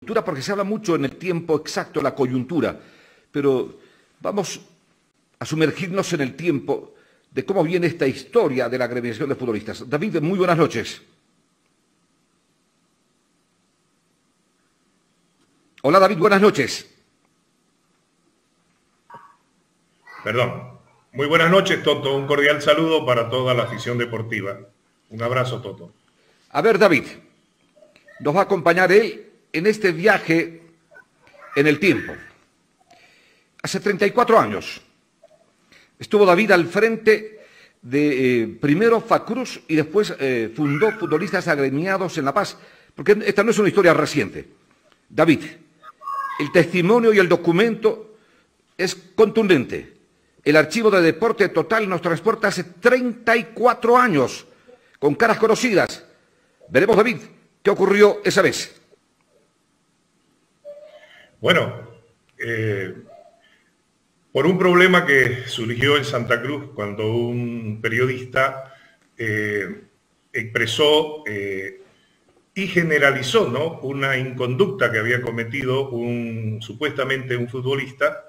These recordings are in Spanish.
porque se habla mucho en el tiempo exacto, la coyuntura, pero vamos a sumergirnos en el tiempo de cómo viene esta historia de la agremiación de futbolistas. David, muy buenas noches. Hola David, buenas noches. Perdón. Muy buenas noches, Toto. Un cordial saludo para toda la afición deportiva. Un abrazo, Toto. A ver, David, nos va a acompañar él en este viaje en el tiempo. Hace 34 años estuvo David al frente de primero Facruz y después fundó Futbolistas Agremiados en La Paz, porque esta no es una historia reciente. David, el testimonio y el documento es contundente. El archivo de Deporte Total nos transporta hace 34 años, con caras conocidas. Veremos, David, qué ocurrió esa vez. Bueno, por un problema que surgió en Santa Cruz cuando un periodista expresó y generalizó, ¿no?, una inconducta que había cometido supuestamente un futbolista,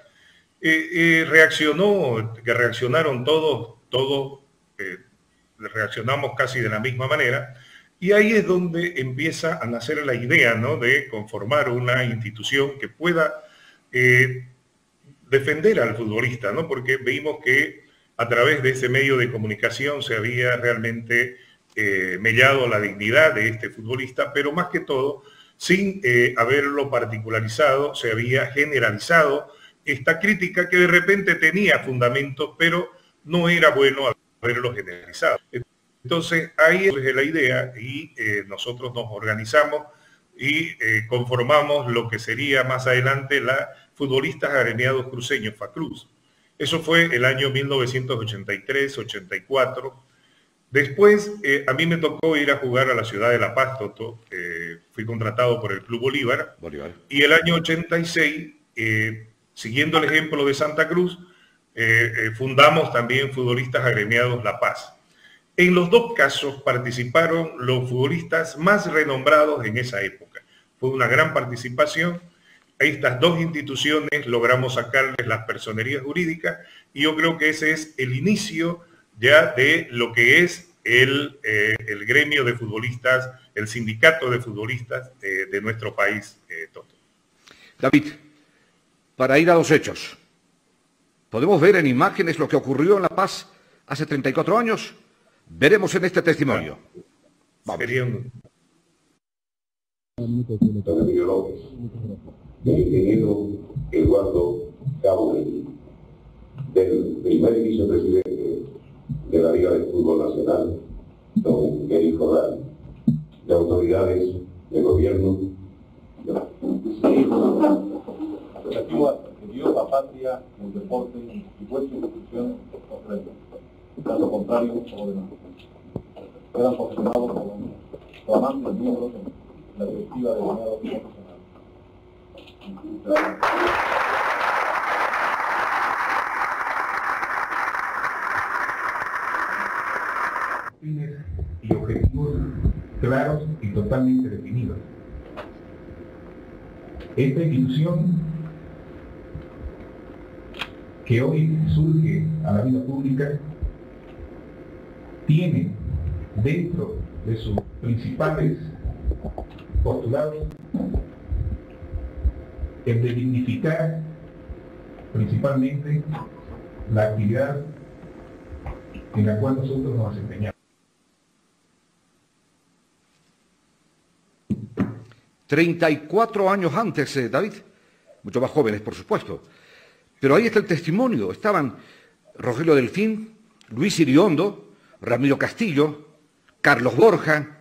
reaccionaron todos reaccionamos casi de la misma manera, y ahí es donde empieza a nacer la idea, ¿no?, de conformar una institución que pueda defender al futbolista, ¿no?, porque vimos que a través de ese medio de comunicación se había realmente mellado la dignidad de este futbolista, pero más que todo, sin haberlo particularizado, se había generalizado esta crítica que de repente tenía fundamentos, pero no era bueno haberlo generalizado. Entonces ahí es la idea y nosotros nos organizamos y conformamos lo que sería más adelante la Futbolistas Agremiados Cruceños, Facruz. Eso fue el año 1983-84. Después a mí me tocó ir a jugar a la ciudad de La Paz, Toto. Fui contratado por el Club Bolívar. Y el año 86, siguiendo el ejemplo de Santa Cruz, fundamos también Futbolistas Agremiados La Paz. En los dos casos participaron los futbolistas más renombrados en esa época. Fue una gran participación. A estas dos instituciones logramos sacarles las personerías jurídicas y yo creo que ese es el inicio ya de lo que es el gremio de futbolistas, el sindicato de futbolistas de nuestro país, Toto. David, para ir a los hechos, ¿podemos ver en imágenes lo que ocurrió en La Paz hace 34 años? Veremos en este testimonio. Vamos. Del ingeniero Eduardo Cabo, del primer vicepresidente de la Liga de Fútbol Nacional, don Eric Jordán, de autoridades de gobierno. Relativo que dio la patria, el deporte y vuestra institución ofrenda. Caso contrario, como demás. Quedan posicionados como flamantes miembros en la directiva de Agremiados Profesionales. Y objetivos claros y totalmente definidos. Esta institución que hoy surge a la vida pública tiene dentro de sus principales postulados el de dignificar principalmente la actividad en la cual nosotros nos desempeñamos. 34 años antes, David, mucho más jóvenes, por supuesto. Pero ahí está el testimonio. Estaban Rogelio Delfín, Luis Iriondo, Ramiro Castillo, Carlos Borja,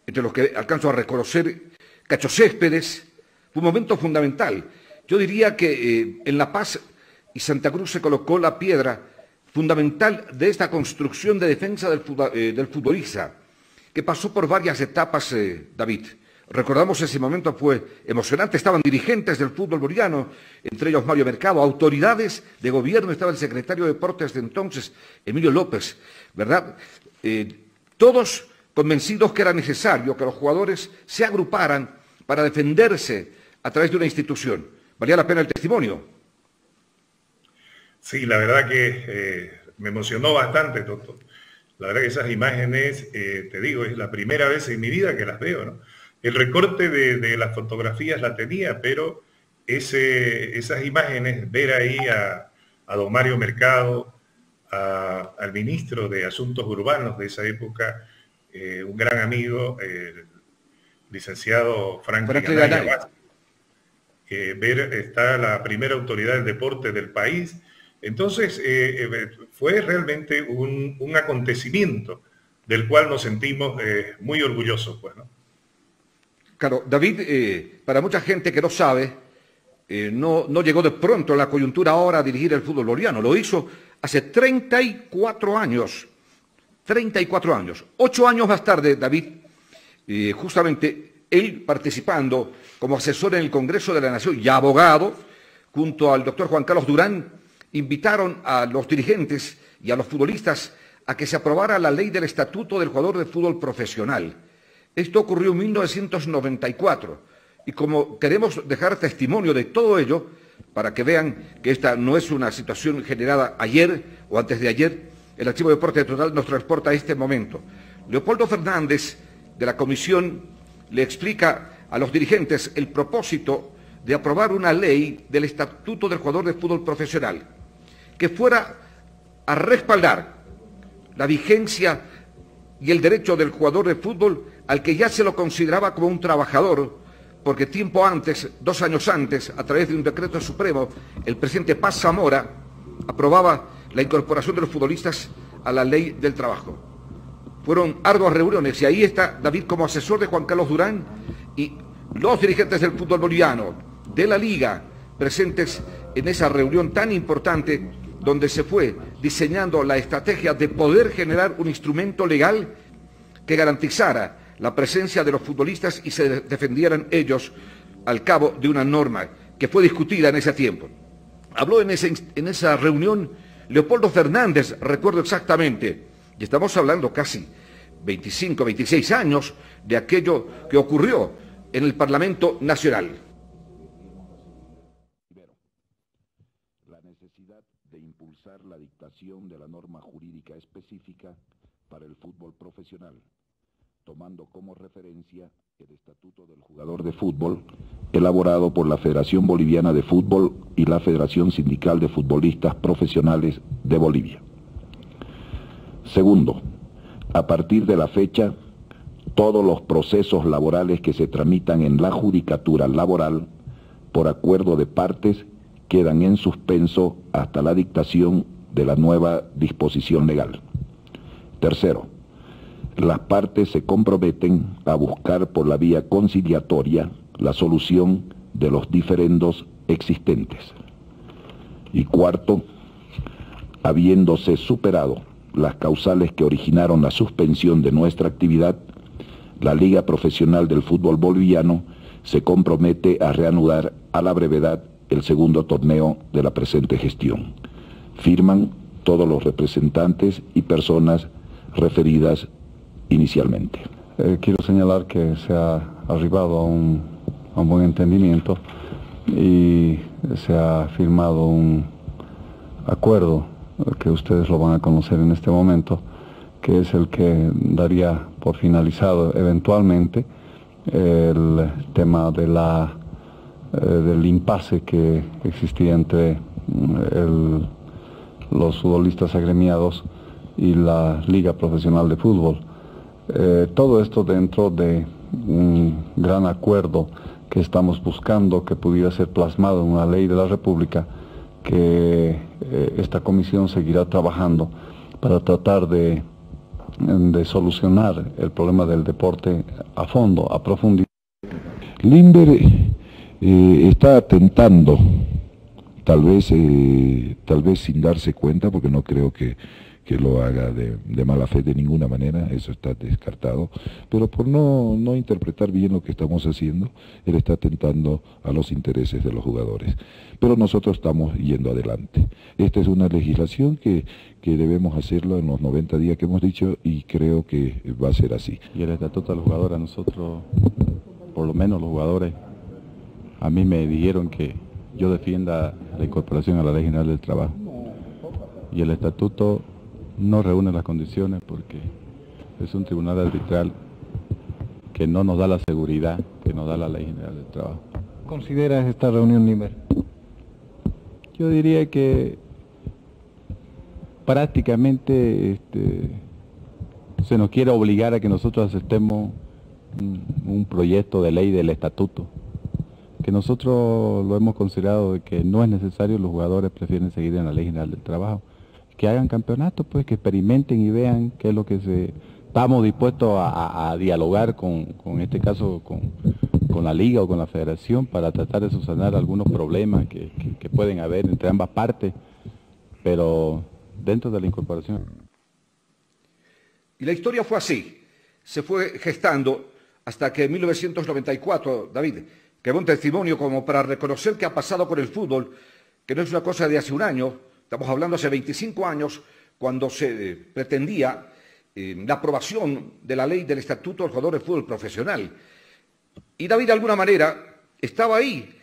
entre los que alcanzo a reconocer Cacho Céspedes. Fue un momento fundamental. Yo diría que en La Paz y Santa Cruz se colocó la piedra fundamental de esta construcción de defensa del futbolista, que pasó por varias etapas, David. Recordamos ese momento, fue emocionante, estaban dirigentes del fútbol boliviano, entre ellos Mario Mercado, autoridades de gobierno, estaba el secretario de Deportes de entonces, Emilio López, ¿verdad? Todos convencidos que era necesario que los jugadores se agruparan para defenderse a través de una institución. ¿Valía la pena el testimonio? Sí, la verdad que me emocionó bastante, Toto. La verdad que esas imágenes, te digo, es la primera vez en mi vida que las veo, ¿no? El recorte de las fotografías la tenía, pero esas imágenes, ver ahí a don Mario Mercado, al ministro de Asuntos Urbanos de esa época, un gran amigo, el licenciado Franklin Anaya, ver está la primera autoridad del deporte del país. Entonces fue realmente un acontecimiento del cual nos sentimos muy orgullosos, pues, ¿no? Claro, David, para mucha gente que no sabe, no llegó de pronto en la coyuntura ahora a dirigir el fútbol boliviano, lo hizo hace 34 años, 34 años. 8 años más tarde, David, justamente él participando como asesor en el Congreso de la Nación y abogado, junto al doctor Juan Carlos Durán, invitaron a los dirigentes y a los futbolistas a que se aprobara la ley del Estatuto del Jugador de Fútbol Profesional. Esto ocurrió en 1994 y como queremos dejar testimonio de todo ello, para que vean que esta no es una situación generada ayer o antes de ayer, el Archivo de Deporte Total nos transporta a este momento. Leopoldo Fernández, de la comisión, le explica a los dirigentes el propósito de aprobar una ley del Estatuto del Jugador de Fútbol Profesional, que fuera a respaldar la vigencia y el derecho del jugador de fútbol al que ya se lo consideraba como un trabajador, porque tiempo antes, 2 años antes, a través de un decreto supremo, el presidente Paz Zamora aprobaba la incorporación de los futbolistas a la ley del trabajo. Fueron arduas reuniones y ahí está David como asesor de Juan Carlos Durán y los dirigentes del fútbol boliviano, de la liga, presentes en esa reunión tan importante donde se fue diseñando la estrategia de poder generar un instrumento legal que garantizara la presencia de los futbolistas y se defendieran ellos al cabo de una norma que fue discutida en ese tiempo. Habló en esa reunión Leopoldo Fernández, recuerdo exactamente, y estamos hablando casi 25, 26 años de aquello que ocurrió en el Parlamento Nacional. La necesidad de impulsar la dictación de la norma jurídica específica para el fútbol profesional, tomando como referencia el Estatuto del Jugador de Fútbol, elaborado por la Federación Boliviana de Fútbol y la Federación Sindical de Futbolistas Profesionales de Bolivia. Segundo, a partir de la fecha, todos los procesos laborales que se tramitan en la judicatura laboral, por acuerdo de partes, quedan en suspenso hasta la dictación de la nueva disposición legal. Tercero, las partes se comprometen a buscar por la vía conciliatoria la solución de los diferendos existentes. Y cuarto, habiéndose superado las causales que originaron la suspensión de nuestra actividad, la Liga Profesional del Fútbol Boliviano se compromete a reanudar a la brevedad el segundo torneo de la presente gestión. Firman todos los representantes y personas referidas inicialmente. Quiero señalar que se ha arribado a un buen entendimiento y se ha firmado un acuerdo que ustedes lo van a conocer en este momento, que es el que daría por finalizado eventualmente el tema de del impasse que existía entre los futbolistas agremiados y la Liga Profesional de Fútbol. Todo esto dentro de un gran acuerdo que estamos buscando que pudiera ser plasmado en una ley de la República, que esta comisión seguirá trabajando para tratar de solucionar el problema del deporte a fondo, a profundidad. Limber está atentando, tal vez sin darse cuenta, porque no creo que lo haga de mala fe de ninguna manera, eso está descartado, pero por no interpretar bien lo que estamos haciendo, él está atentando a los intereses de los jugadores. Pero nosotros estamos yendo adelante. Esta es una legislación que debemos hacerlo en los 90 días que hemos dicho y creo que va a ser así. Y el estatuto del jugador a nosotros, por lo menos los jugadores, a mí me dijeron que yo defienda la incorporación a la Ley General del Trabajo. Y el estatuto no reúne las condiciones porque es un tribunal arbitral que no nos da la seguridad que nos da la Ley General del Trabajo. ¿Consideras esta reunión libre? Yo diría que prácticamente se nos quiere obligar a que nosotros aceptemos un proyecto de ley del estatuto, que nosotros lo hemos considerado de que no es necesario, los jugadores prefieren seguir en la Ley General del Trabajo, que hagan campeonatos, pues que experimenten y vean qué es lo que estamos dispuestos a dialogar con este caso, con la liga o con la federación para tratar de subsanar algunos problemas que pueden haber entre ambas partes, pero dentro de la incorporación. Y la historia fue así, se fue gestando hasta que en 1994, David, que fue un testimonio como para reconocer qué ha pasado con el fútbol, que no es una cosa de hace un año, estamos hablando hace 25 años, cuando se pretendía la aprobación de la ley del Estatuto del Jugador de Fútbol Profesional. Y David, de alguna manera, estaba ahí,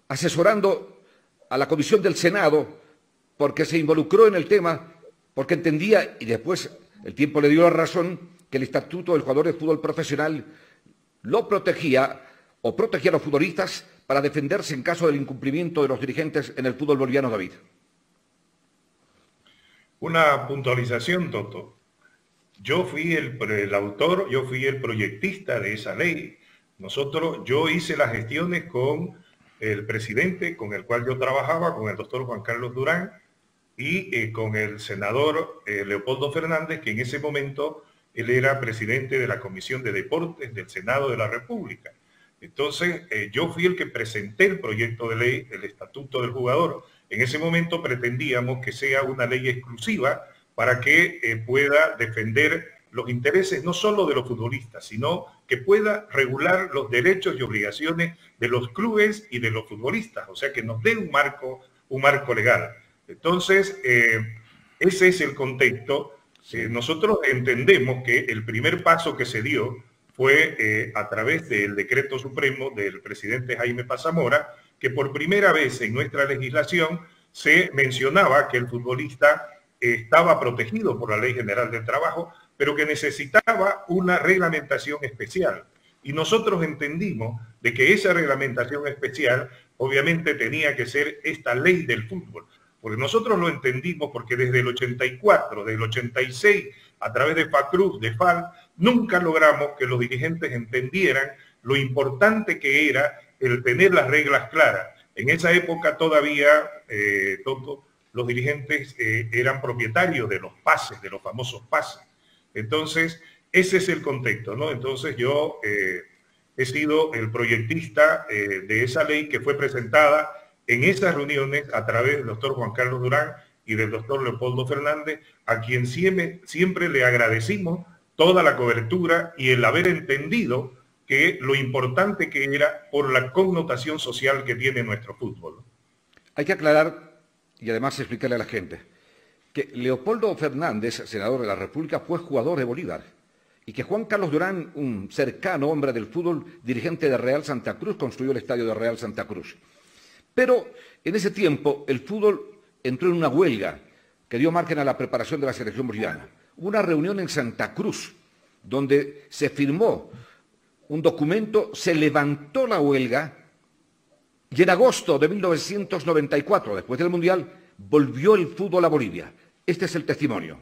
asesorando a la Comisión del Senado, porque se involucró en el tema, porque entendía, y después el tiempo le dio la razón, que el Estatuto del Jugador de Fútbol Profesional lo protegía, o protegía a los futbolistas para defenderse en caso del incumplimiento de los dirigentes en el fútbol boliviano, David. Una puntualización, Toto. Yo fui el autor, yo fui el proyectista de esa ley. Yo hice las gestiones con el presidente con el cual yo trabajaba, con el doctor Juan Carlos Durán, y con el senador Leopoldo Fernández, que en ese momento él era presidente de la Comisión de Deportes del Senado de la República. Entonces, yo fui el que presenté el proyecto de ley, el Estatuto del Jugador. En ese momento pretendíamos que sea una ley exclusiva para que pueda defender los intereses no solo de los futbolistas, sino que pueda regular los derechos y obligaciones de los clubes y de los futbolistas, o sea, que nos dé un marco legal. Entonces, ese es el contexto. Nosotros entendemos que el primer paso que se dio fue a través del decreto supremo del presidente Jaime Paz Zamora, que por primera vez en nuestra legislación se mencionaba que el futbolista estaba protegido por la Ley General del Trabajo, pero que necesitaba una reglamentación especial. Y nosotros entendimos de que esa reglamentación especial obviamente tenía que ser esta ley del fútbol, porque nosotros lo entendimos porque desde el 84, desde el 86, a través de FACRUZ, de FAL, nunca logramos que los dirigentes entendieran lo importante que era el tener las reglas claras. En esa época todavía los dirigentes eran propietarios de los pases, de los famosos pases. Entonces, ese es el contexto, ¿no? Entonces yo he sido el proyectista de esa ley que fue presentada en esas reuniones a través del doctor Juan Carlos Durán y del doctor Leopoldo Fernández, a quien siempre le agradecimos toda la cobertura y el haber entendido que lo importante que era por la connotación social que tiene nuestro fútbol. Hay que aclarar y además explicarle a la gente que Leopoldo Fernández, senador de la República, fue jugador de Bolívar y que Juan Carlos Durán, un cercano hombre del fútbol, dirigente de Real Santa Cruz, construyó el estadio de Real Santa Cruz. Pero en ese tiempo el fútbol entró en una huelga que dio margen a la preparación de la selección boliviana. Hubo una reunión en Santa Cruz donde se firmó un documento, se levantó la huelga y en agosto de 1994, después del Mundial, volvió el fútbol a Bolivia. Este es el testimonio.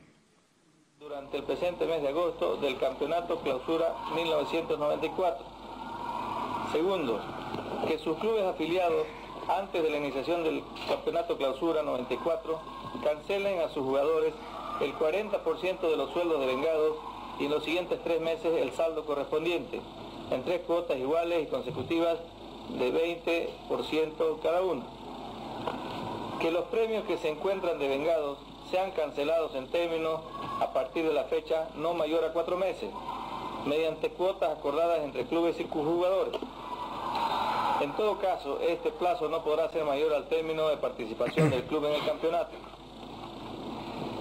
Durante el presente mes de agosto del Campeonato Clausura 1994. Segundo, que sus clubes afiliados, antes de la iniciación del Campeonato Clausura 94, cancelen a sus jugadores el 40% de los sueldos devengados y en los siguientes 3 meses el saldo correspondiente, en 3 cuotas iguales y consecutivas de 20% cada uno. Que los premios que se encuentran devengados sean cancelados en términos a partir de la fecha no mayor a 4 meses, mediante cuotas acordadas entre clubes y jugadores. En todo caso, este plazo no podrá ser mayor al término de participación del club en el campeonato.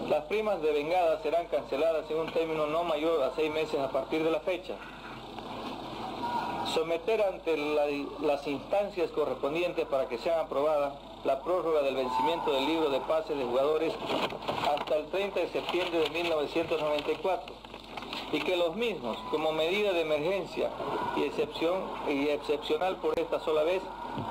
Las primas devengadas serán canceladas en un término no mayor a 6 meses a partir de la fecha. someter ante las instancias correspondientes para que sean aprobadas la prórroga del vencimiento del libro de pases de jugadores hasta el 30 de septiembre de 1994 y que los mismos, como medida de emergencia y excepcional por esta sola vez,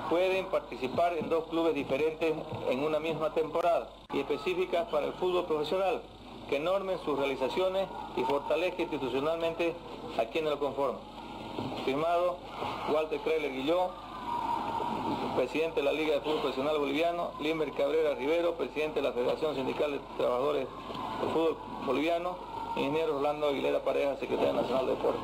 pueden participar en 2 clubes diferentes en una misma temporada y específicas para el fútbol profesional, que normen sus realizaciones y fortalezca institucionalmente a quienes lo conforman. Firmado Walter Kreller Guilló, presidente de la Liga de Fútbol Profesional Boliviano, Limber Cabrera Rivero, presidente de la Federación Sindical de Trabajadores del Fútbol Boliviano, ingeniero Orlando Aguilera Pareja, secretario nacional de Deportes.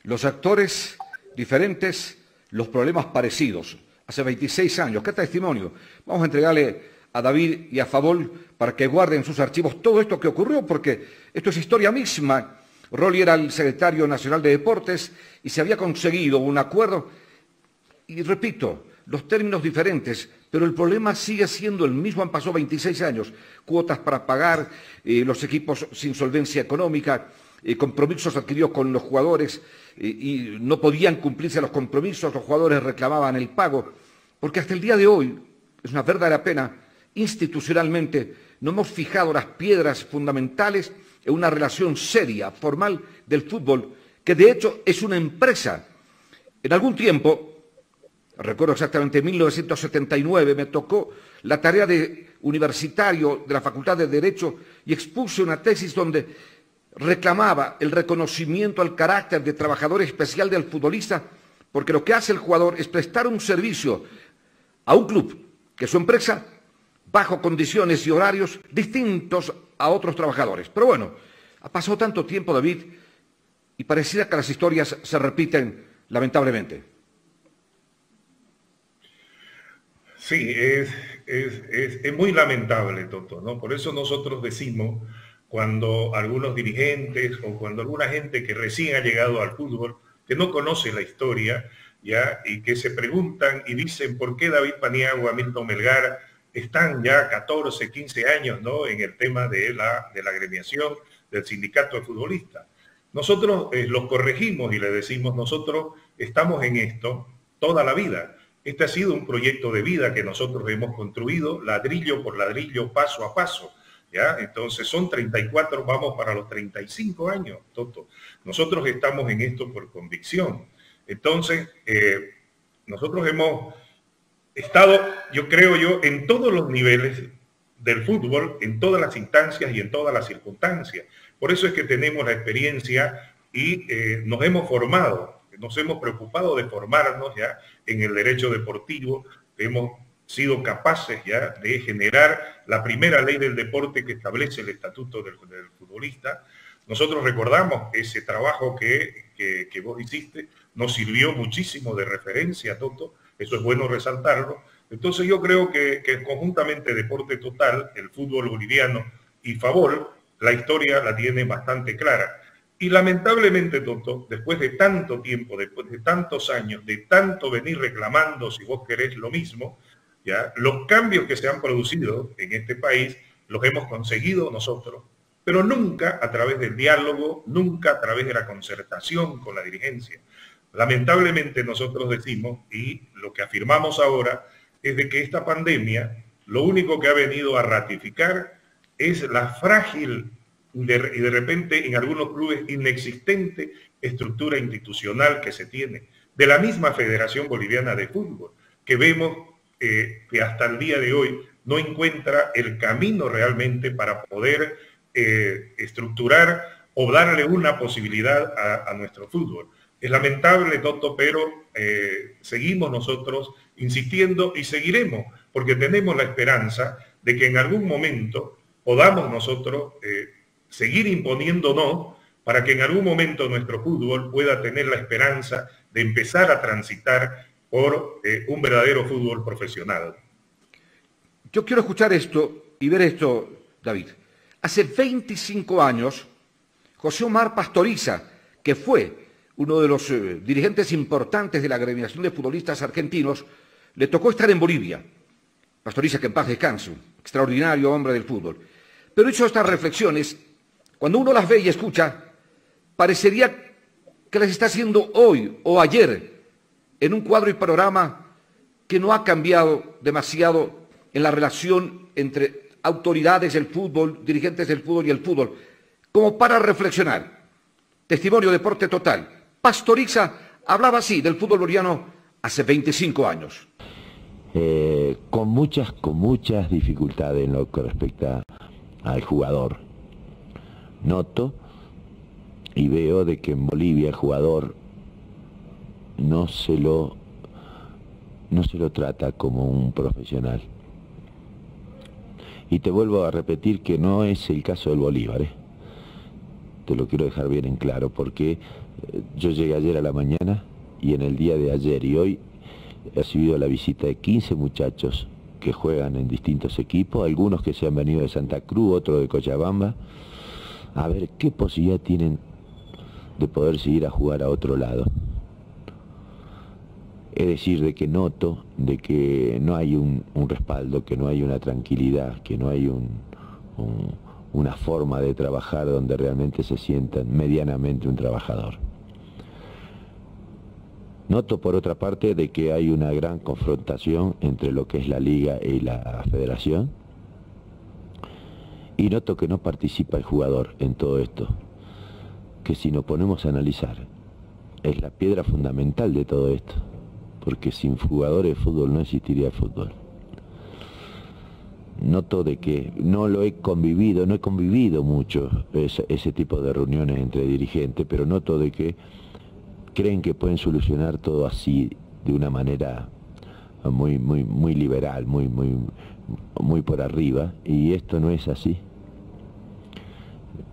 Los actores diferentes, los problemas parecidos. Hace 26 años, ¿qué testimonio? Vamos a entregarle a David y a Favol para que guarden en sus archivos todo esto que ocurrió, porque esto es historia misma. Rolly era el secretario nacional de Deportes y se había conseguido un acuerdo, y repito, los términos diferentes, pero el problema sigue siendo el mismo. Han pasado 26 años, cuotas para pagar, los equipos sin solvencia económica, compromisos adquiridos con los jugadores y no podían cumplirse los compromisos, los jugadores reclamaban el pago, porque hasta el día de hoy, es una verdadera pena, institucionalmente no hemos fijado las piedras fundamentales en una relación seria, formal del fútbol, que de hecho es una empresa. En algún tiempo, recuerdo exactamente en 1979, me tocó la tarea de universitario de la Facultad de Derecho y expuse una tesis donde reclamaba el reconocimiento al carácter de trabajador especial del futbolista, porque lo que hace el jugador es prestar un servicio a un club, que es su empresa, bajo condiciones y horarios distintos a otros trabajadores. Pero bueno, ha pasado tanto tiempo, David, y pareciera que las historias se repiten lamentablemente. Sí, es muy lamentable, Toto, ¿no? Por eso nosotros decimos, cuando algunos dirigentes o cuando alguna gente que recién ha llegado al fútbol, que no conoce la historia, ¿ya? Y que se preguntan y dicen por qué David Paniagua, Milton Melgar están ya 14, 15 años, ¿no?, en el tema de la agremiación del sindicato de futbolistas. Nosotros los corregimos y le decimos, nosotros estamos en esto toda la vida. Este ha sido un proyecto de vida que nosotros hemos construido ladrillo por ladrillo, paso a paso, ¿ya? Entonces son 34, vamos para los 35 años, Toto. Nosotros estamos en esto por convicción. Entonces, nosotros hemos estado, yo creo, en todos los niveles del fútbol, en todas las instancias y en todas las circunstancias. Por eso es que tenemos la experiencia y nos hemos formado, nos hemos preocupado de formarnos ya en el derecho deportivo, hemos sido capaces ya de generar la primera ley del deporte que establece el estatuto del futbolista. Nosotros recordamos ese trabajo que vos hiciste, nos sirvió muchísimo de referencia, Toto, eso es bueno resaltarlo. Entonces yo creo que conjuntamente Deporte Total, el fútbol boliviano y Favol, la historia la tiene bastante clara. Y lamentablemente, Toto, después de tanto tiempo, después de tantos años, de tanto venir reclamando, si vos querés, lo mismo, ¿ya? Los cambios que se han producido en este país los hemos conseguido nosotros, pero nunca a través del diálogo, nunca a través de la concertación con la dirigencia. Lamentablemente nosotros decimos, y lo que afirmamos ahora, es de que esta pandemia lo único que ha venido a ratificar es la frágil y de repente en algunos clubes inexistente estructura institucional que se tiene, de la misma Federación Boliviana de Fútbol, que vemos que hasta el día de hoy no encuentra el camino realmente para poder estructurar o darle una posibilidad a nuestro fútbol. Es lamentable, Toto, pero seguimos nosotros insistiendo y seguiremos, porque tenemos la esperanza de que en algún momento podamos nosotros seguir imponiéndonos para que en algún momento nuestro fútbol pueda tener la esperanza de empezar a transitar por un verdadero fútbol profesional. Yo quiero escuchar esto y ver esto, David. Hace 25 años, José Omar Pastoriza, que fue uno de los dirigentes importantes de la agremiación de futbolistas argentinos, le tocó estar en Bolivia. Pastoriza, que en paz descanse, extraordinario hombre del fútbol. Pero hizo estas reflexiones, cuando uno las ve y escucha, parecería que les está haciendo hoy o ayer en un cuadro y panorama que no ha cambiado demasiado en la relación entre autoridades del fútbol, dirigentes del fútbol y el fútbol, como para reflexionar. Testimonio Deporte Total. Pastoriza hablaba así del fútbol boliviano hace 25 años. Con muchas dificultades en lo que respecta al jugador. Noto y veo de que en Bolivia el jugador no se lo trata como un profesional. Y te vuelvo a repetir que no es el caso del Bolívar, Te lo quiero dejar bien en claro, porque yo llegué ayer a la mañana y en el día de ayer y hoy he recibido la visita de 15 muchachos que juegan en distintos equipos, algunos que se han venido de Santa Cruz, otros de Cochabamba, a ver qué posibilidad tienen de poder seguir a jugar a otro lado. Es decir, de que noto de que no hay un respaldo, que no hay una tranquilidad, que no hay una forma de trabajar donde realmente se sientan medianamente un trabajador. Noto por otra parte de que hay una gran confrontación entre lo que es la liga y la federación, y noto que no participa el jugador en todo esto, que si nos ponemos a analizar es la piedra fundamental de todo esto, porque sin jugadores de fútbol no existiría fútbol. Noto de que no he convivido mucho ese tipo de reuniones entre dirigentes, pero noto de que creen que pueden solucionar todo así, de una manera muy liberal, muy por arriba, y esto no es así.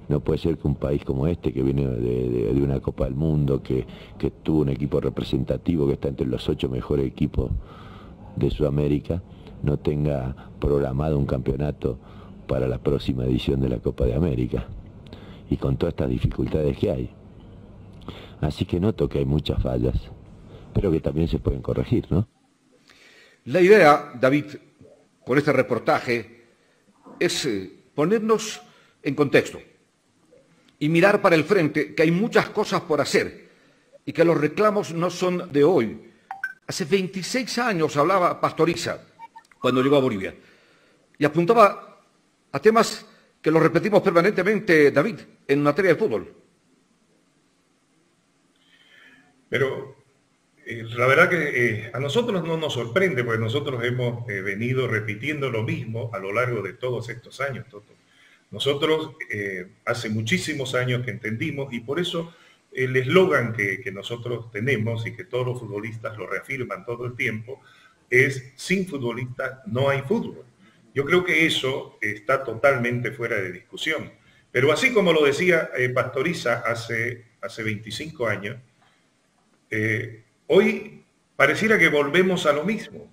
No puede ser que un país como este, que viene de una Copa del Mundo, que tuvo un equipo representativo, que está entre los 8 mejores equipos de Sudamérica, no tenga programado un campeonato para la próxima edición de la Copa de América, y con todas estas dificultades que hay. Así que noto que hay muchas fallas, pero que también se pueden corregir, ¿no? La idea, David, con este reportaje, es ponernos en contexto y mirar para el frente, que hay muchas cosas por hacer y que los reclamos no son de hoy. Hace 26 años hablaba Pastoriza cuando llegó a Bolivia y apuntaba a temas que los repetimos permanentemente, David, en materia de fútbol. Pero la verdad que a nosotros no nos sorprende, porque nosotros hemos venido repitiendo lo mismo a lo largo de todos estos años, Toto. Nosotros hace muchísimos años que entendimos, y por eso el eslogan que nosotros tenemos y que todos los futbolistas lo reafirman todo el tiempo es: sin futbolistas no hay fútbol. Yo creo que eso está totalmente fuera de discusión. Pero así como lo decía Pastoriza hace 25 años, hoy pareciera que volvemos a lo mismo.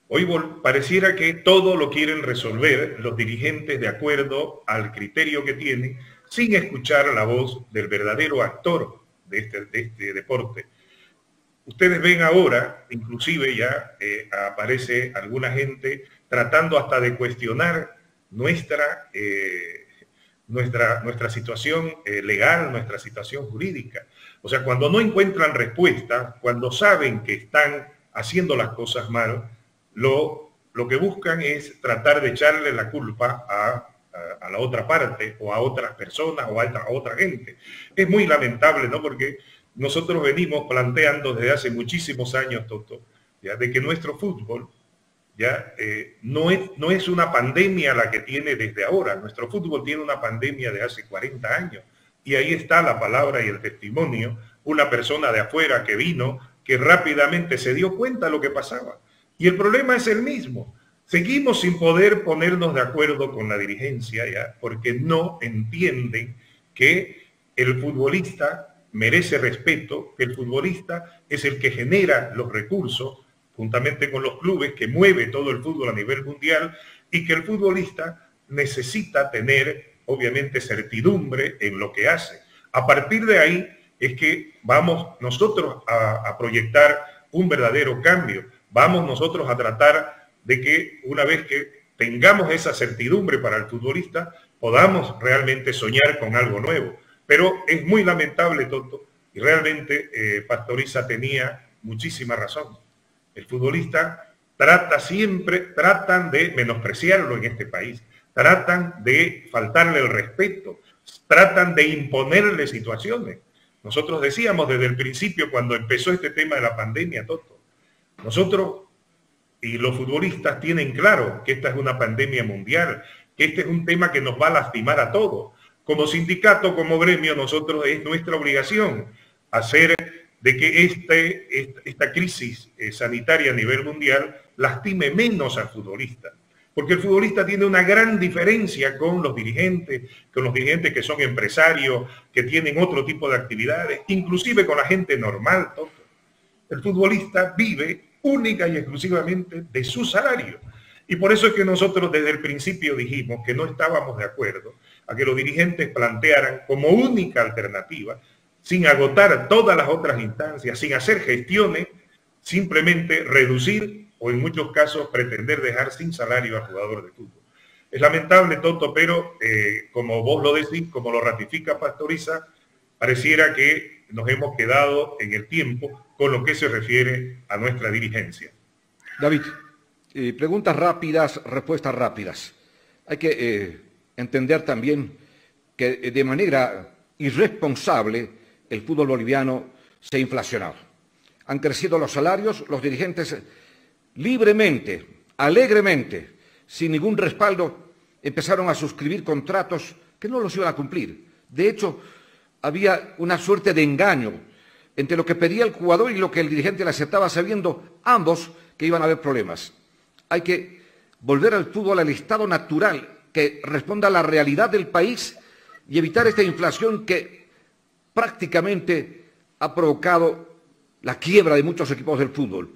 Hoy pareciera que todo lo quieren resolver los dirigentes de acuerdo al criterio que tienen, sin escuchar la voz del verdadero actor de este deporte. Ustedes ven ahora, inclusive ya aparece alguna gente tratando hasta de cuestionar nuestra situación legal, nuestra situación jurídica. O sea, cuando no encuentran respuesta, cuando saben que están haciendo las cosas mal, lo que buscan es tratar de echarle la culpa a la otra parte, o a otras personas, o a otra gente. Es muy lamentable, ¿no? Porque nosotros venimos planteando desde hace muchísimos años, Toto, ¿ya? De que nuestro fútbol ya no es una pandemia la que tiene desde ahora. Nuestro fútbol tiene una pandemia de hace 40 años. Y ahí está la palabra y el testimonio. Una persona de afuera que vino, que rápidamente se dio cuenta de lo que pasaba. Y el problema es el mismo. Seguimos sin poder ponernos de acuerdo con la dirigencia, ¿ya? Porque no entienden que el futbolista merece respeto, que el futbolista es el que genera los recursos, juntamente con los clubes, que mueve todo el fútbol a nivel mundial, y que el futbolista necesita tener, obviamente, certidumbre en lo que hace. A partir de ahí es que vamos nosotros a proyectar un verdadero cambio. Vamos nosotros a tratar de que una vez que tengamos esa certidumbre para el futbolista, podamos realmente soñar con algo nuevo. Pero es muy lamentable, Toto, Y realmente Pastoriza tenía muchísima razón. El futbolista tratan de menospreciarlo en este país, tratan de faltarle el respeto, tratan de imponerle situaciones. Nosotros decíamos desde el principio, cuando empezó este tema de la pandemia, Toto, nosotros y los futbolistas tienen claro que esta es una pandemia mundial, que este es un tema que nos va a lastimar a todos. Como sindicato, como gremio, nosotros es nuestra obligación hacer de que esta crisis sanitaria a nivel mundial lastime menos al futbolista. Porque el futbolista tiene una gran diferencia con los dirigentes que son empresarios, que tienen otro tipo de actividades, inclusive con la gente normal, Toto. El futbolista vive única y exclusivamente de su salario. Y por eso es que nosotros desde el principio dijimos que no estábamos de acuerdo a que los dirigentes plantearan como única alternativa, sin agotar todas las otras instancias, sin hacer gestiones, simplemente reducir o en muchos casos pretender dejar sin salario al jugador de fútbol. Es lamentable, Toto, pero como vos lo decís, como lo ratifica Pastoriza, pareciera que nos hemos quedado en el tiempo con lo que se refiere a nuestra dirigencia. David, preguntas rápidas, respuestas rápidas. Hay que entender también que de manera irresponsable el fútbol boliviano se ha inflacionado. Han crecido los salarios, los dirigentes libremente, alegremente, sin ningún respaldo, empezaron a suscribir contratos que no los iban a cumplir. De hecho, había una suerte de engaño entre lo que pedía el jugador y lo que el dirigente le aceptaba, sabiendo ambos que iban a haber problemas. Hay que volver al fútbol al estado natural, que responda a la realidad del país y evitar esta inflación que prácticamente ha provocado la quiebra de muchos equipos del fútbol.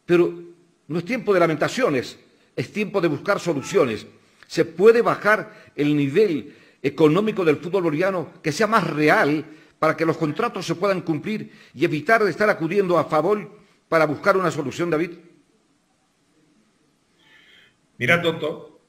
Pero no es tiempo de lamentaciones, es tiempo de buscar soluciones. Se puede bajar el nivel económico del fútbol boliviano, que sea más real, para que los contratos se puedan cumplir y evitar de estar acudiendo a favor para buscar una solución, David. Mira, Toto,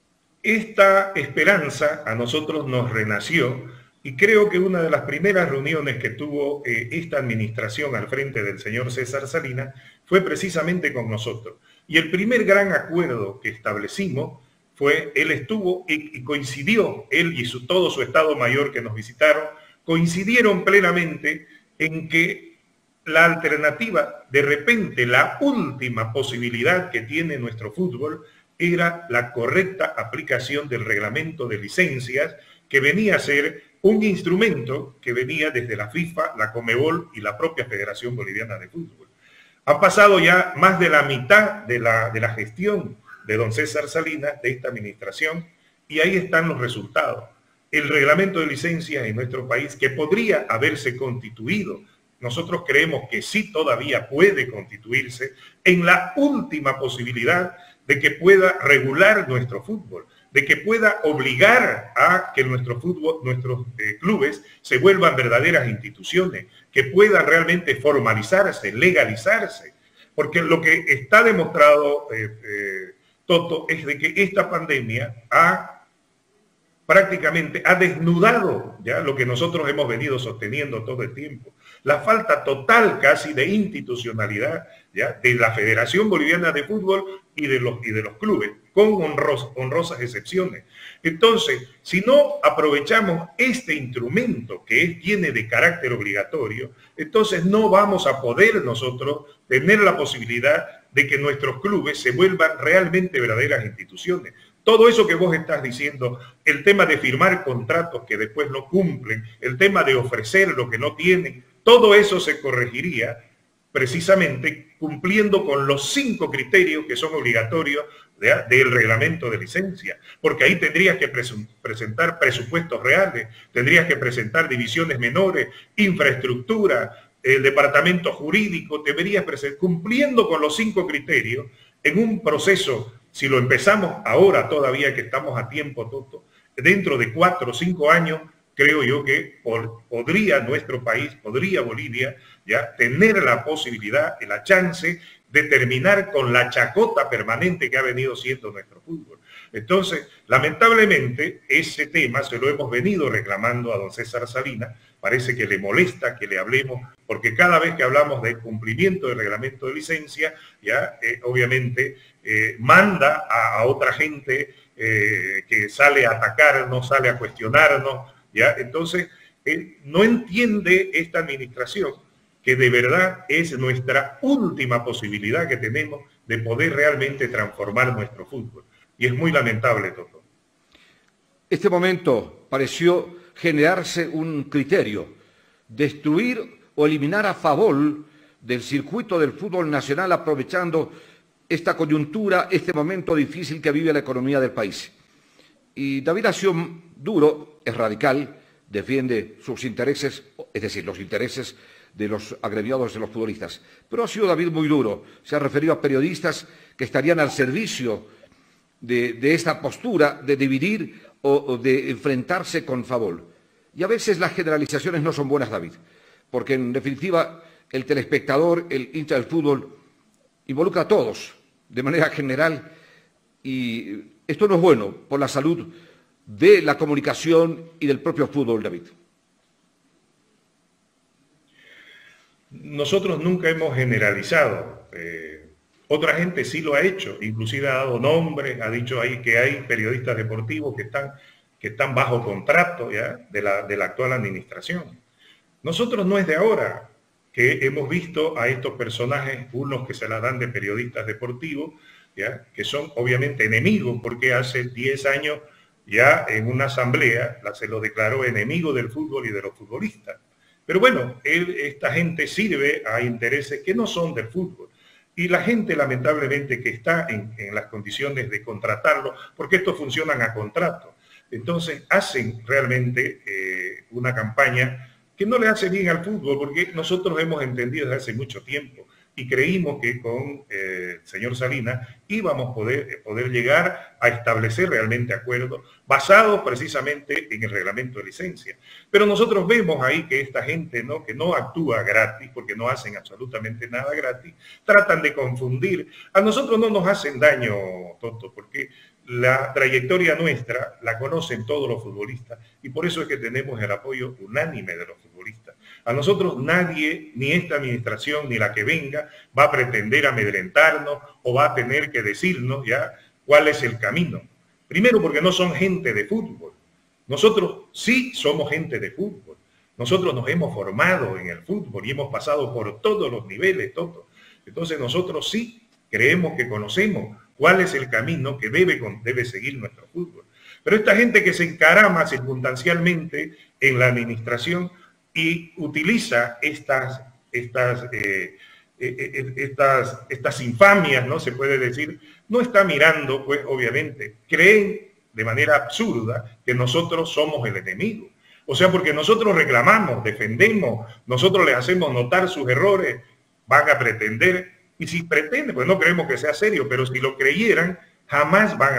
esta esperanza a nosotros nos renació y creo que una de las primeras reuniones que tuvo esta administración al frente del señor César Salinas fue precisamente con nosotros. Y el primer gran acuerdo que establecimos fue, él estuvo y coincidió, él y todo su Estado Mayor que nos visitaron, coincidieron plenamente en que la alternativa, de repente la última posibilidad que tiene nuestro fútbol, era la correcta aplicación del reglamento de licencias, que venía a ser un instrumento que venía desde la FIFA, la Conmebol y la propia Federación Boliviana de Fútbol. Ha pasado ya más de la mitad de la gestión de don César Salinas, de esta administración, y ahí están los resultados. El reglamento de licencias en nuestro país, que podría haberse constituido, nosotros creemos que sí todavía puede constituirse, en la última posibilidad de que pueda regular nuestro fútbol, de que pueda obligar a que nuestros clubes se vuelvan verdaderas instituciones, que puedan realmente formalizarse, legalizarse. Porque lo que está demostrado, Toto, es de que esta pandemia prácticamente ha desnudado ya lo que nosotros hemos venido sosteniendo todo el tiempo. La falta total casi de institucionalidad ya de la Federación Boliviana de Fútbol y de los clubes, con honrosas excepciones. Entonces, si no aprovechamos este instrumento que tiene de carácter obligatorio, entonces no vamos a poder nosotros tener la posibilidad de que nuestros clubes se vuelvan realmente verdaderas instituciones. Todo eso que vos estás diciendo, el tema de firmar contratos que después no cumplen, el tema de ofrecer lo que no tienen, todo eso se corregiría precisamente cumpliendo con los 5 criterios que son obligatorios del reglamento de licencia, porque ahí tendrías que presentar presupuestos reales, tendrías que presentar divisiones menores, infraestructura, el departamento jurídico, deberías presentar, cumpliendo con los 5 criterios, en un proceso, si lo empezamos ahora todavía que estamos a tiempo, Toto, dentro de 4 o 5 años, creo yo que podría nuestro país, podría Bolivia, ya tener la posibilidad, la chance de terminar con la chacota permanente que ha venido siendo nuestro fútbol. Entonces, lamentablemente, ese tema se lo hemos venido reclamando a don César Salinas. Parece que le molesta que le hablemos, porque cada vez que hablamos del cumplimiento del reglamento de licencia, ya obviamente manda a otra gente que sale a atacarnos, sale a cuestionarnos, ya. Entonces, no entiende esta administración que de verdad es nuestra última posibilidad que tenemos de poder realmente transformar nuestro fútbol. Y es muy lamentable todo. Este momento pareció generarse un criterio, destruir o eliminar a favor del circuito del fútbol nacional, aprovechando esta coyuntura, este momento difícil que vive la economía del país. Y David ha sido duro, es radical, defiende sus intereses, es decir, los intereses de los agremiados de los futbolistas. Pero ha sido David muy duro, se ha referido a periodistas que estarían al servicio de esta postura de dividir o de enfrentarse con favor. Y a veces las generalizaciones no son buenas, David, porque en definitiva el telespectador, el hincha del fútbol, involucra a todos de manera general, y esto no es bueno por la salud de la comunicación y del propio fútbol, David. Nosotros nunca hemos generalizado. Otra gente sí lo ha hecho, inclusive ha dado nombres, ha dicho ahí que hay periodistas deportivos que están bajo contrato ya de la actual administración. Nosotros no es de ahora que hemos visto a estos personajes, unos que se la dan de periodistas deportivos, ya, que son obviamente enemigos, porque hace 10 años ya en una asamblea se lo declaró enemigo del fútbol y de los futbolistas. Pero bueno, esta gente sirve a intereses que no son del fútbol. Y la gente, lamentablemente, que está en las condiciones de contratarlo, porque estos funcionan a contrato, entonces hacen realmente una campaña que no le hace bien al fútbol, porque nosotros hemos entendido desde hace mucho tiempo y creímos que con el señor Salinas íbamos a poder llegar a establecer realmente acuerdos basados precisamente en el reglamento de licencia. Pero nosotros vemos ahí que esta gente, ¿no?, que no actúa gratis, porque no hacen absolutamente nada gratis, tratan de confundir. A nosotros no nos hacen daño, Toto, porque la trayectoria nuestra la conocen todos los futbolistas y por eso es que tenemos el apoyo unánime de los futbolistas. A nosotros nadie, ni esta administración, ni la que venga, va a pretender amedrentarnos o va a tener que decirnos ya cuál es el camino. Primero porque no son gente de fútbol. Nosotros sí somos gente de fútbol. Nosotros nos hemos formado en el fútbol y hemos pasado por todos los niveles, Toto. Entonces nosotros sí creemos que conocemos cuál es el camino que debe seguir nuestro fútbol. Pero esta gente que se encarama circunstancialmente en la administración y utiliza estas infamias, ¿no? Se puede decir, no está mirando, pues obviamente, creen de manera absurda que nosotros somos el enemigo. O sea, porque nosotros reclamamos, defendemos, nosotros les hacemos notar sus errores, van a pretender, y si pretenden, pues no creemos que sea serio, pero si lo creyeran, jamás van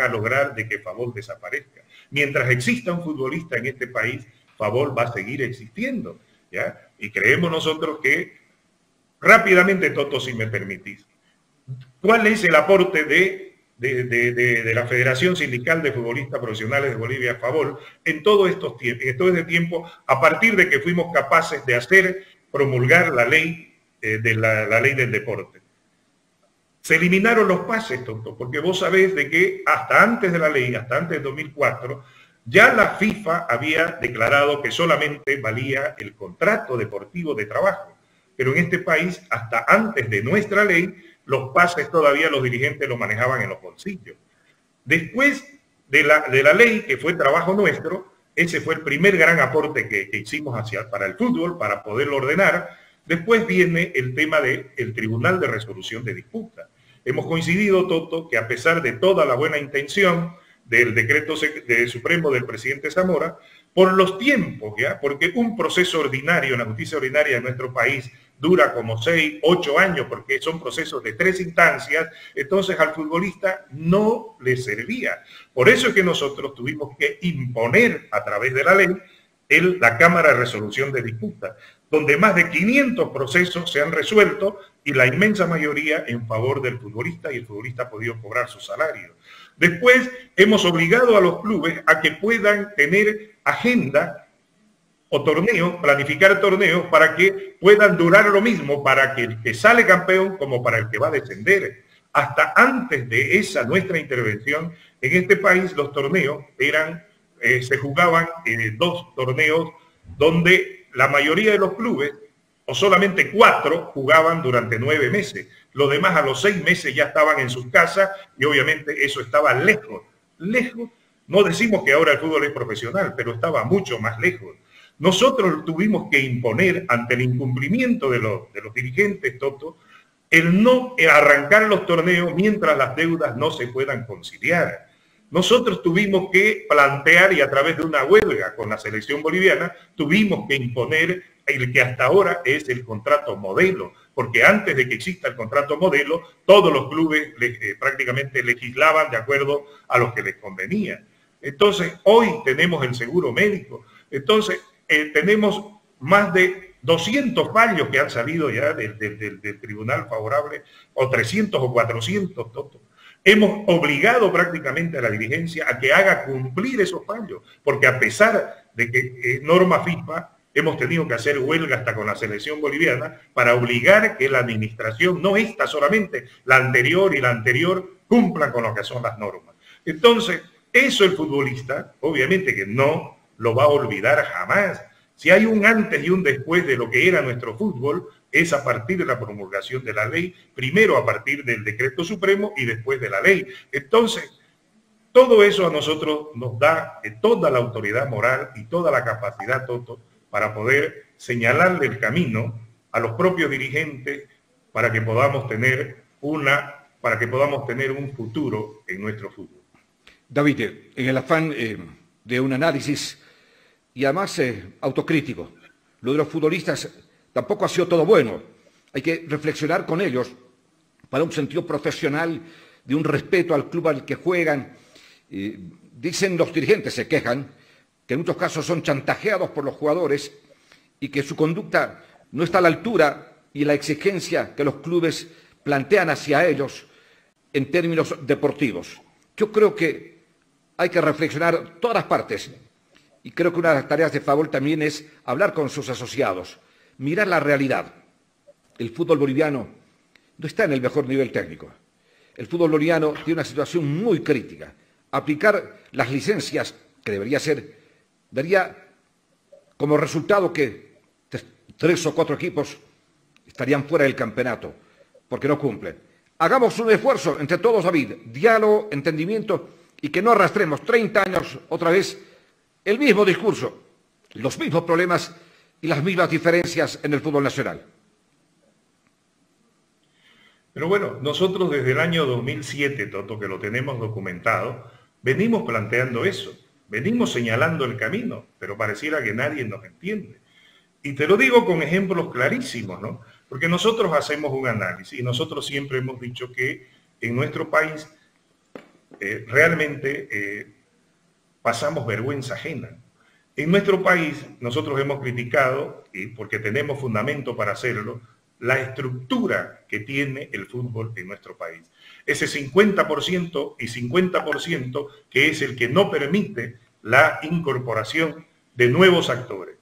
a lograr de que Favol desaparezca. Mientras exista un futbolista en este país, Favol va a seguir existiendo, ¿ya? Y creemos nosotros que, rápidamente, Toto, si me permitís, ¿cuál es el aporte de la Federación Sindical de Futbolistas Profesionales de Bolivia, Favol, en todo este tiempo, a partir de que fuimos capaces de promulgar la ley la ley del deporte? Se eliminaron los pases, Toto, porque vos sabés de que hasta antes de la ley, hasta antes de 2004, ya la FIFA había declarado que solamente valía el contrato deportivo de trabajo. Pero en este país, hasta antes de nuestra ley, los pases todavía los dirigentes los manejaban en los bolsillos. Después de la ley, que fue trabajo nuestro, ese fue el primer gran aporte que hicimos para el fútbol, para poderlo ordenar. Después viene el tema del Tribunal de Resolución de Disputas. Hemos coincidido, Toto, que a pesar de toda la buena intención del decreto supremo del presidente Zamora, por los tiempos, ¿ya? Porque un proceso ordinario en la justicia ordinaria de nuestro país dura como 6, 8 años, porque son procesos de 3 instancias, entonces al futbolista no le servía. Por eso es que nosotros tuvimos que imponer a través de la ley la Cámara de Resolución de Disputas, donde más de 500 procesos se han resuelto y la inmensa mayoría en favor del futbolista, y el futbolista ha podido cobrar su salario. Después hemos obligado a los clubes a que puedan tener agenda o torneos, planificar torneos para que puedan durar lo mismo para que el que sale campeón como para el que va a descender. Hasta antes de esa nuestra intervención en este país, los torneos se jugaban 2 torneos donde la mayoría de los clubes, o solamente 4, jugaban durante 9 meses. Los demás a los 6 meses ya estaban en sus casas y obviamente eso estaba lejos. Lejos, no decimos que ahora el fútbol es profesional, pero estaba mucho más lejos. Nosotros tuvimos que imponer ante el incumplimiento de los dirigentes, Toto, el no arrancar los torneos mientras las deudas no se puedan conciliar. Nosotros tuvimos que plantear, y a través de una huelga con la selección boliviana, tuvimos que imponer el que hasta ahora es el contrato modelo, porque antes de que exista el contrato modelo, todos los clubes prácticamente legislaban de acuerdo a lo que les convenía. Entonces, hoy tenemos el seguro médico. Entonces, tenemos más de 200 fallos que han salido ya del tribunal favorable, o 300 o 400, Toto. Hemos obligado prácticamente a la dirigencia a que haga cumplir esos fallos, porque a pesar de que norma FIFA, hemos tenido que hacer huelga hasta con la selección boliviana para obligar que la administración, no esta solamente, la anterior y la anterior, cumplan con lo que son las normas. Entonces, eso el futbolista, obviamente que no lo va a olvidar jamás. Si hay un antes y un después de lo que era nuestro fútbol, es a partir de la promulgación de la ley, primero a partir del decreto supremo y después de la ley. Entonces, todo eso a nosotros nos da toda la autoridad moral y toda la capacidad, Toto, para poder señalarle el camino a los propios dirigentes para que podamos tener un futuro en nuestro fútbol. David, en el afán de un análisis y además autocrítico, lo de los futbolistas tampoco ha sido todo bueno. Hay que reflexionar con ellos para un sentido profesional, de un respeto al club al que juegan. Dicen los dirigentes, se quejan, que en muchos casos son chantajeados por los jugadores y que su conducta no está a la altura y la exigencia que los clubes plantean hacia ellos en términos deportivos. Yo creo que hay que reflexionar todas las partes y creo que una de las tareas de Favol también es hablar con sus asociados, mirar la realidad. El fútbol boliviano no está en el mejor nivel técnico. El fútbol boliviano tiene una situación muy crítica. Aplicar las licencias, que daría como resultado que 3 o 4 equipos estarían fuera del campeonato, porque no cumplen. Hagamos un esfuerzo entre todos, David, diálogo, entendimiento, y que no arrastremos 30 años otra vez el mismo discurso, los mismos problemas y las mismas diferencias en el fútbol nacional. Pero bueno, nosotros desde el año 2007, Toto, que lo tenemos documentado, venimos planteando eso, venimos señalando el camino, pero pareciera que nadie nos entiende. Y te lo digo con ejemplos clarísimos, ¿no? Porque nosotros hacemos un análisis y nosotros siempre hemos dicho que en nuestro país realmente pasamos vergüenza ajena. En nuestro país nosotros hemos criticado, y porque tenemos fundamento para hacerlo, la estructura que tiene el fútbol en nuestro país. Ese 50% y 50% que es el que no permite la incorporación de nuevos actores.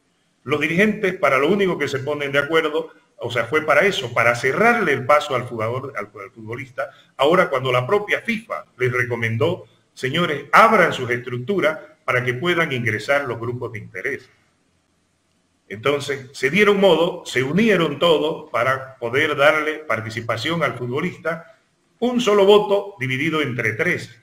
Los dirigentes para lo único que se ponen de acuerdo, o sea, fue para eso, para cerrarle el paso al futbolista. Ahora cuando la propia FIFA les recomendó, señores, abran sus estructuras para que puedan ingresar los grupos de interés. Entonces, se dieron modo, se unieron todos para poder darle participación al futbolista, un solo voto dividido entre 3.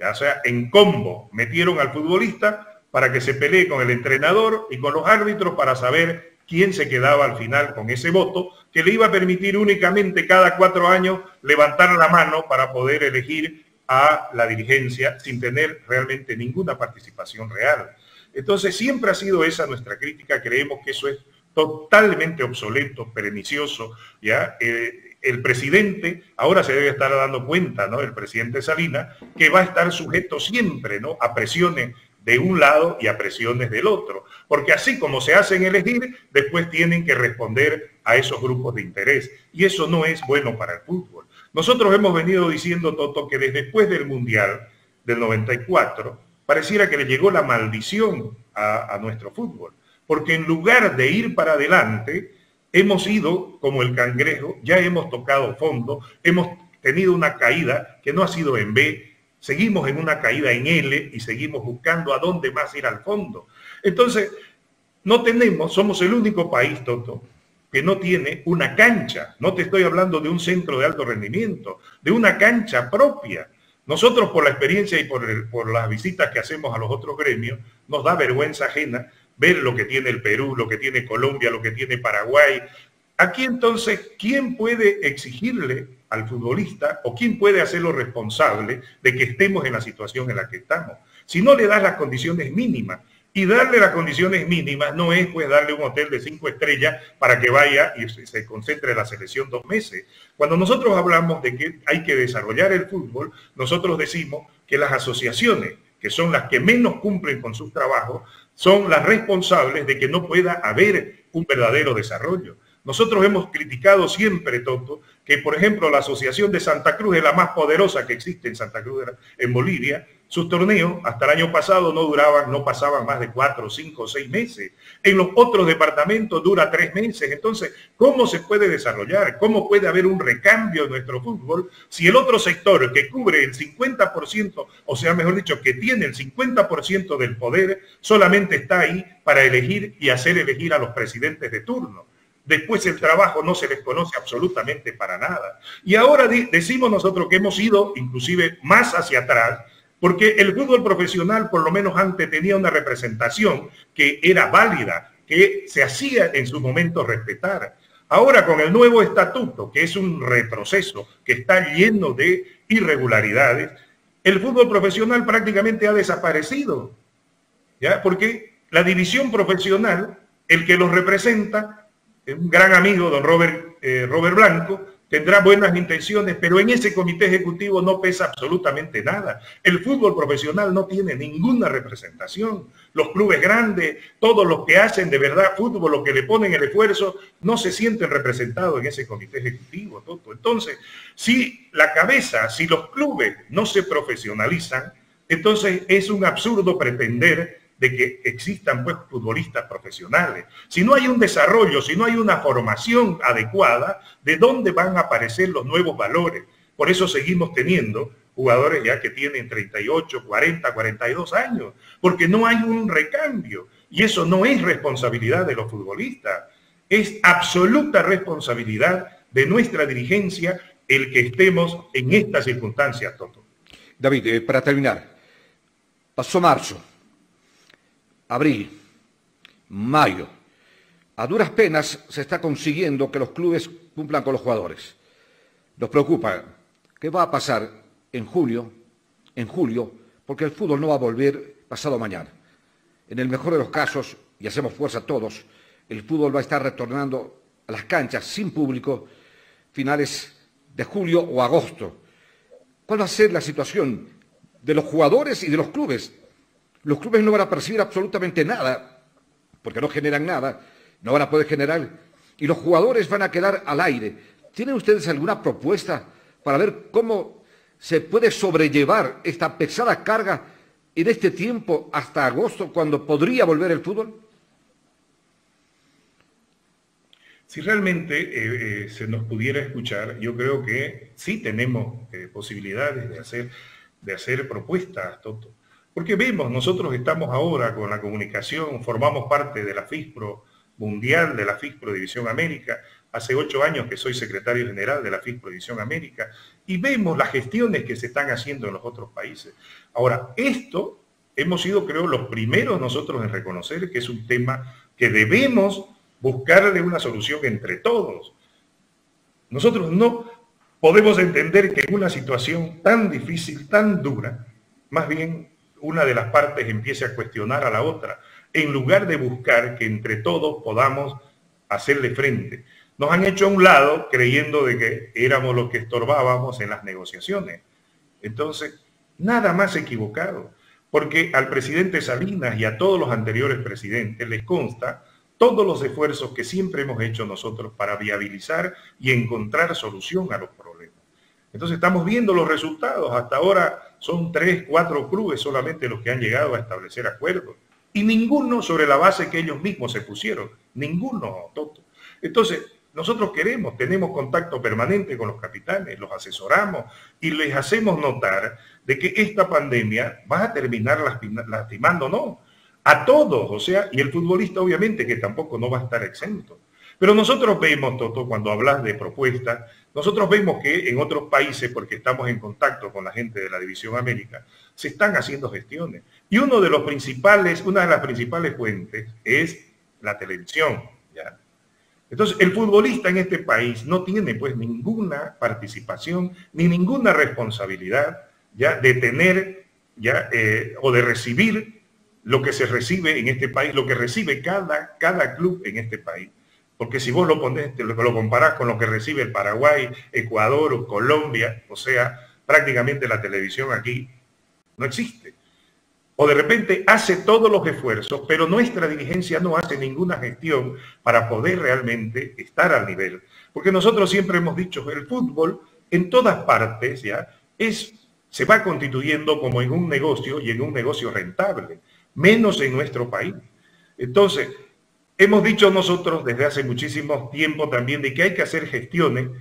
O sea, en combo metieron al futbolista para que se pelee con el entrenador y con los árbitros para saber quién se quedaba al final con ese voto, que le iba a permitir únicamente cada 4 años levantar la mano para poder elegir a la dirigencia sin tener realmente ninguna participación real. Entonces siempre ha sido esa nuestra crítica, creemos que eso es totalmente obsoleto, pernicioso, ¿ya? El presidente ahora se debe estar dando cuenta, ¿no? El presidente Salinas, que va a estar sujeto siempre, ¿no? A presiones de un lado y a presiones del otro, porque así como se hacen elegir, después tienen que responder a esos grupos de interés, y eso no es bueno para el fútbol. Nosotros hemos venido diciendo, Toto, que desde después del Mundial del 94, pareciera que le llegó la maldición a nuestro fútbol, porque en lugar de ir para adelante, hemos ido como el cangrejo, ya hemos tocado fondo, hemos tenido una caída que no ha sido en B, seguimos en una caída en L y seguimos buscando a dónde más ir al fondo. Entonces, somos el único país, Toto, que no tiene una cancha. No te estoy hablando de un centro de alto rendimiento, de una cancha propia. Nosotros, por la experiencia y por las visitas que hacemos a los otros gremios, nos da vergüenza ajena ver lo que tiene el Perú, lo que tiene Colombia, lo que tiene Paraguay. Aquí entonces, ¿quién puede exigirle al futbolista o quién puede hacerlo responsable de que estemos en la situación en la que estamos? Si no le das las condiciones mínimas, y darle las condiciones mínimas no es pues darle un hotel de 5 estrellas para que vaya y se concentre en la selección 2 meses. Cuando nosotros hablamos de que hay que desarrollar el fútbol, nosotros decimos que las asociaciones, que son las que menos cumplen con sus trabajos, son las responsables de que no pueda haber un verdadero desarrollo. Nosotros hemos criticado siempre, Toto, que por ejemplo la Asociación de Santa Cruz es la más poderosa que existe en Santa Cruz, en Bolivia. Sus torneos hasta el año pasado no pasaban más de 4, 5 o 6 meses. En los otros departamentos dura 3 meses. Entonces, ¿cómo se puede desarrollar? ¿Cómo puede haber un recambio en nuestro fútbol si el otro sector que cubre el 50%, o sea, mejor dicho, que tiene el 50% del poder, solamente está ahí para elegir y hacer elegir a los presidentes de turno? Después el trabajo no se les conoce absolutamente para nada. Y ahora decimos nosotros que hemos ido inclusive más hacia atrás, porque el fútbol profesional por lo menos antes tenía una representación que era válida, que se hacía en su momento respetar. Ahora con el nuevo estatuto, que es un retroceso, que está lleno de irregularidades, el fútbol profesional prácticamente ha desaparecido, ¿ya? Porque la división profesional, el que los representa, un gran amigo, don Robert Blanco, tendrá buenas intenciones, pero en ese comité ejecutivo no pesa absolutamente nada. El fútbol profesional no tiene ninguna representación. Los clubes grandes, todos los que hacen de verdad fútbol, los que le ponen el esfuerzo, no se sienten representados en ese comité ejecutivo, Toto. Entonces, si los clubes no se profesionalizan, entonces es un absurdo pretender de que existan pues futbolistas profesionales. Si no hay un desarrollo, si no hay una formación adecuada, ¿de dónde van a aparecer los nuevos valores? Por eso seguimos teniendo jugadores ya que tienen 38, 40, 42 años, porque no hay un recambio. Y eso no es responsabilidad de los futbolistas, es absoluta responsabilidad de nuestra dirigencia el que estemos en estas circunstancias, Toto. David, para terminar, pasó marzo, abril, mayo. A duras penas se está consiguiendo que los clubes cumplan con los jugadores. Nos preocupa qué va a pasar en julio, porque el fútbol no va a volver pasado mañana. En el mejor de los casos, y hacemos fuerza todos, el fútbol va a estar retornando a las canchas sin público finales de julio o agosto. ¿Cuál va a ser la situación de los jugadores y de los clubes? Los clubes no van a percibir absolutamente nada, porque no generan nada, no van a poder generar, y los jugadores van a quedar al aire. ¿Tienen ustedes alguna propuesta para ver cómo se puede sobrellevar esta pesada carga en este tiempo hasta agosto, cuando podría volver el fútbol? Si realmente se nos pudiera escuchar, yo creo que sí tenemos posibilidades de hacer propuestas, Toto. Porque vemos, nosotros estamos ahora con la comunicación, formamos parte de la FISPRO Mundial, de la FISPRO División América, hace 8 años que soy secretario general de la FISPRO División América, y vemos las gestiones que se están haciendo en los otros países. Ahora, esto hemos sido, creo, los primeros nosotros en reconocer que es un tema que debemos buscarle una solución entre todos. Nosotros no podemos entender que en una situación tan difícil, tan dura, más bien una de las partes empiece a cuestionar a la otra, en lugar de buscar que entre todos podamos hacerle frente. Nos han hecho a un lado creyendo de que éramos los que estorbábamos en las negociaciones. Entonces, nada más equivocado. porque al presidente Salinas y a todos los anteriores presidentes les consta todos los esfuerzos que siempre hemos hecho nosotros para viabilizar y encontrar solución a los problemas. Entonces estamos viendo los resultados. Hasta ahora son 3, 4 clubes solamente los que han llegado a establecer acuerdos. Y ninguno sobre la base que ellos mismos se pusieron. Ninguno, Toto. Entonces, nosotros tenemos contacto permanente con los capitanes, los asesoramos y les hacemos notar de que esta pandemia va a terminar lastimándonos a todos, o sea, y el futbolista obviamente que tampoco no va a estar exento. Pero nosotros vemos, Toto, cuando hablas de propuestas, nosotros vemos que en otros países, porque estamos en contacto con la gente de la División América, se están haciendo gestiones. Y una de las principales fuentes es la televisión, ¿ya? Entonces, el futbolista en este país no tiene pues ninguna participación ni ninguna responsabilidad ya de tener ya o de recibir lo que se recibe en este país, lo que recibe cada club en este país. Porque si vos lo comparás con lo que recibe el Paraguay, Ecuador o Colombia, o sea, prácticamente la televisión aquí no existe. O de repente hace todos los esfuerzos, pero nuestra dirigencia no hace ninguna gestión para poder realmente estar al nivel. Porque nosotros siempre hemos dicho que el fútbol en todas partes ya se va constituyendo como en un negocio y en un negocio rentable, menos en nuestro país. Entonces, hemos dicho nosotros desde hace muchísimo tiempo también de que hay que hacer gestiones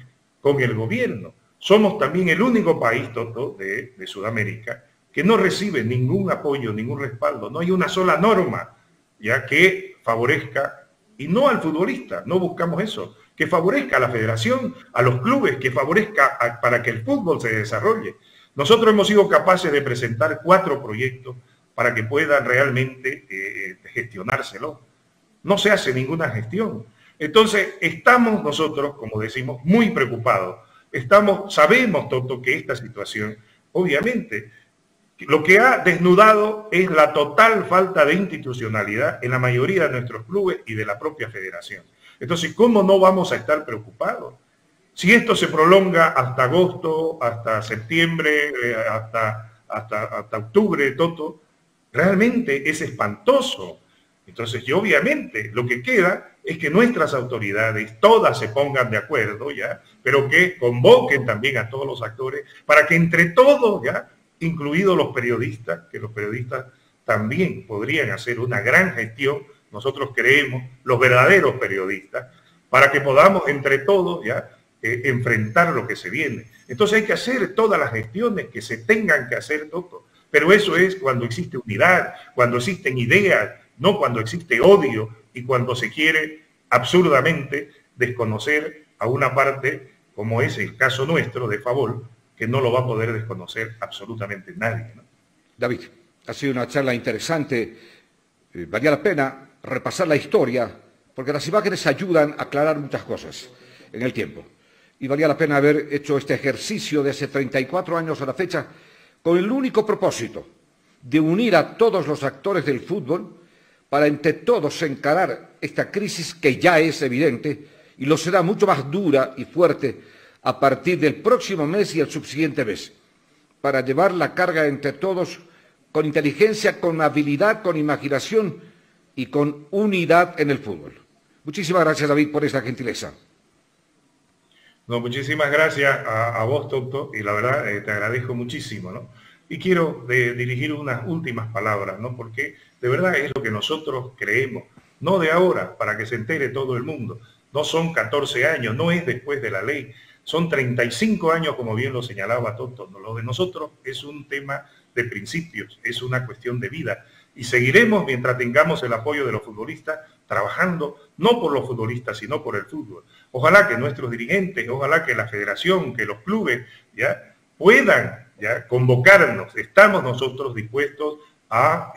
con el gobierno. Somos también el único país, Toto, de Sudamérica que no recibe ningún apoyo, ningún respaldo. No hay una sola norma ya que favorezca, y no al futbolista, no buscamos eso, que favorezca a la federación, a los clubes, que favorezca para que el fútbol se desarrolle. Nosotros hemos sido capaces de presentar 4 proyectos para que puedan realmente gestionárselo. No se hace ninguna gestión. Entonces, estamos nosotros, como decimos, muy preocupados. Sabemos, Toto, que esta situación, obviamente, lo que ha desnudado es la total falta de institucionalidad en la mayoría de nuestros clubes y de la propia federación. Entonces, ¿cómo no vamos a estar preocupados? Si esto se prolonga hasta agosto, hasta septiembre, hasta octubre, Toto, realmente es espantoso. Entonces, obviamente, lo que queda es que nuestras autoridades todas se pongan de acuerdo, ¿ya? Pero que convoquen también a todos los actores para que entre todos, ¿ya?, incluidos los periodistas, que los periodistas también podrían hacer una gran gestión, nosotros creemos, los verdaderos periodistas, para que podamos entre todos ya enfrentar lo que se viene. Entonces hay que hacer todas las gestiones que se tengan que hacer, Toto. Pero eso es cuando existe unidad, cuando existen ideas, no cuando existe odio y cuando se quiere absurdamente desconocer a una parte, como es el caso nuestro de Favol, que no lo va a poder desconocer absolutamente nadie, ¿no? David, ha sido una charla interesante. Valía la pena repasar la historia, porque las imágenes ayudan a aclarar muchas cosas en el tiempo. Y valía la pena haber hecho este ejercicio de hace 34 años a la fecha, con el único propósito de unir a todos los actores del fútbol para entre todos encarar esta crisis que ya es evidente y lo será mucho más dura y fuerte a partir del próximo mes y el subsiguiente mes, para llevar la carga entre todos con inteligencia, con habilidad, con imaginación y con unidad en el fútbol. Muchísimas gracias, David, por esta gentileza. No, muchísimas gracias a vos, Toto, y la verdad te agradezco muchísimo, ¿no? Y quiero dirigir unas últimas palabras, ¿no? Porque de verdad es lo que nosotros creemos, no de ahora, para que se entere todo el mundo. No son 14 años, no es después de la ley. Son 35 años, como bien lo señalaba Toto. Lo de nosotros es un tema de principios, es una cuestión de vida. Y seguiremos, mientras tengamos el apoyo de los futbolistas, trabajando no por los futbolistas, sino por el fútbol. Ojalá que nuestros dirigentes, ojalá que la federación, que los clubes ya puedan ya convocarnos. Estamos nosotros dispuestos a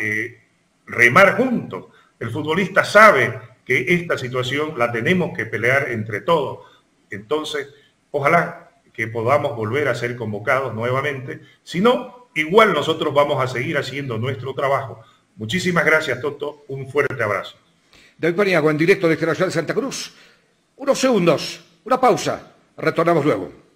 remar juntos. El futbolista sabe que esta situación la tenemos que pelear entre todos. Entonces, ojalá que podamos volver a ser convocados nuevamente. Si no, igual nosotros vamos a seguir haciendo nuestro trabajo. Muchísimas gracias, Toto. Un fuerte abrazo. David Paniagua, en directo desde la ciudad de Santa Cruz. Unos segundos, una pausa. Retornamos luego.